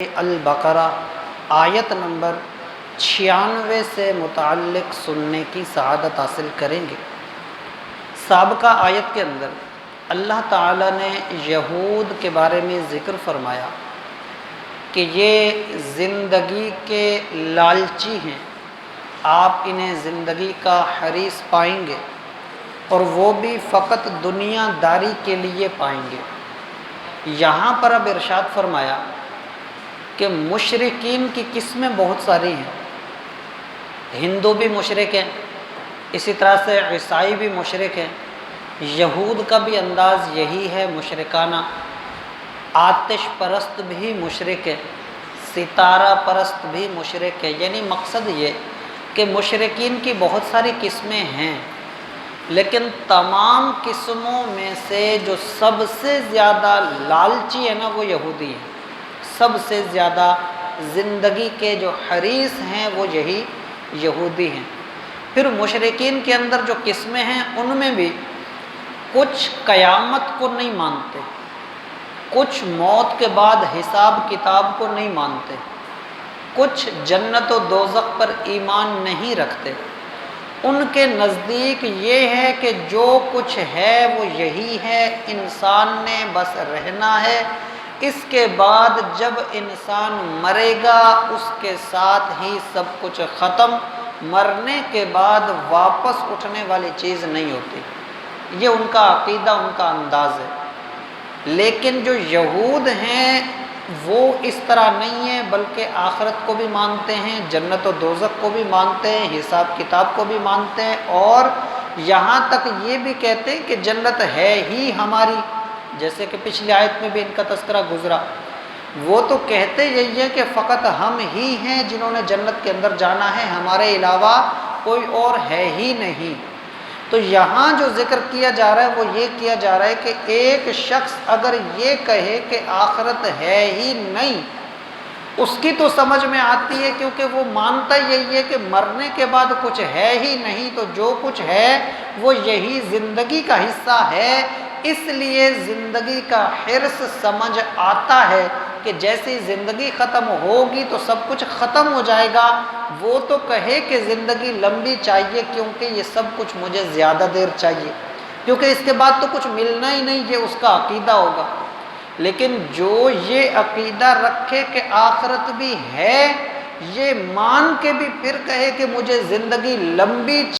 البقرہ آیت نمبر 96 سے متعلق سننے کی سعادت حاصل کریں گے۔ سابقہ آیت کے اندر اللہ تعالیٰ نے یہود کے بارے میں ذکر فرمایا کہ یہ زندگی کے لالچی ہیں، آپ انہیں زندگی کا حریص پائیں گے اور وہ بھی فقط دنیا داری کے لیے پائیں گے۔ یہاں پر اب ارشاد فرمایا کہ مشرکین کی قسمیں بہت ساری ہیں، ہندو بھی مشرک ہیں، اسی طرح سے عیسائی بھی مشرک ہیں، یہود کا بھی انداز یہی ہے مشرکانہ، آتش پرست بھی مشرک ہے، ستارہ پرست بھی مشرک ہے۔ یعنی مقصد یہ کہ مشرکین کی بہت ساری قسمیں ہیں، لیکن تمام قسموں میں سے جو سب سے زیادہ لالچی ہے نا وہ یہودی ہیں، سب سے زیادہ زندگی کے جو حریص ہیں وہ یہی یہودی ہیں۔ پھر مشرکین کے اندر جو قسمیں ہیں ان میں بھی کچھ قیامت کو نہیں مانتے، کچھ موت کے بعد حساب کتاب کو نہیں مانتے، کچھ جنت و دوزخ پر ایمان نہیں رکھتے۔ ان کے نزدیک یہ ہے کہ جو کچھ ہے وہ یہی ہے، انسان نے بس رہنا ہے، اس کے بعد جب انسان مرے گا اس کے ساتھ ہی سب کچھ ختم، مرنے کے بعد واپس اٹھنے والی چیز نہیں ہوتی۔ یہ ان کا عقیدہ، ان کا انداز ہے۔ لیکن جو یہود ہیں وہ اس طرح نہیں ہیں، بلکہ آخرت کو بھی مانتے ہیں، جنت و دوزخ کو بھی مانتے ہیں، حساب کتاب کو بھی مانتے ہیں، اور یہاں تک یہ بھی کہتے ہیں کہ جنت ہے ہی ہماری، جیسے کہ پچھلی آیت میں بھی ان کا تذکرہ گزرا۔ وہ تو کہتے یہی ہے کہ فقط ہم ہی ہیں جنہوں نے جنت کے اندر جانا ہے، ہمارے علاوہ کوئی اور ہے ہی نہیں۔ تو یہاں جو ذکر کیا جا رہا ہے وہ یہ کیا جا رہا ہے کہ ایک شخص اگر یہ کہے کہ آخرت ہے ہی نہیں، اس کی تو سمجھ میں آتی ہے کیونکہ وہ مانتا یہی ہے کہ مرنے کے بعد کچھ ہے ہی نہیں، تو جو کچھ ہے وہ یہی زندگی کا حصہ ہے، اس لیے زندگی کا حرص سمجھ آتا ہے کہ جیسی زندگی ختم ہوگی تو سب کچھ ختم ہو جائے گا۔ وہ تو کہے کہ زندگی لمبی چاہیے کیونکہ یہ سب کچھ مجھے زیادہ دیر چاہیے، کیونکہ اس کے بعد تو کچھ ملنا ہی نہیں، یہ اس کا عقیدہ ہوگا۔ لیکن جو یہ عقیدہ رکھے کہ آخرت بھی ہے، یہ مان کے بھی پھر کہے کہ مجھے زندگی لمبی